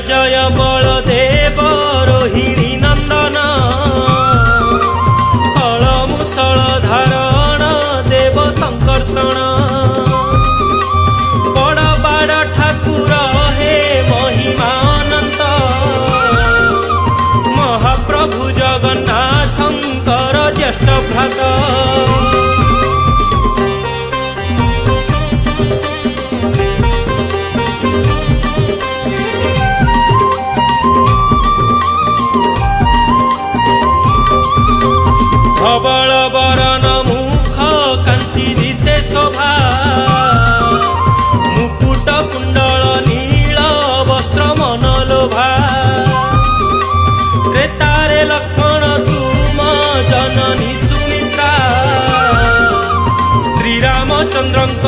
जय बलदेव रोहिणी नंदन हल मुसल धारण देव संकर्षण बड़ बाड़ ठाकुर हे महिमानंद महाप्रभु जगन्नाथंकर ज्येष्ठ भ्राता धवल बरन मुख कांति दिशे शोभा मुकुट कुंडल नील वस्त्र मनलोभा त्रेतारे लक्ष्मण तुम जननी सुमित्रा श्रीरामचंद्रंक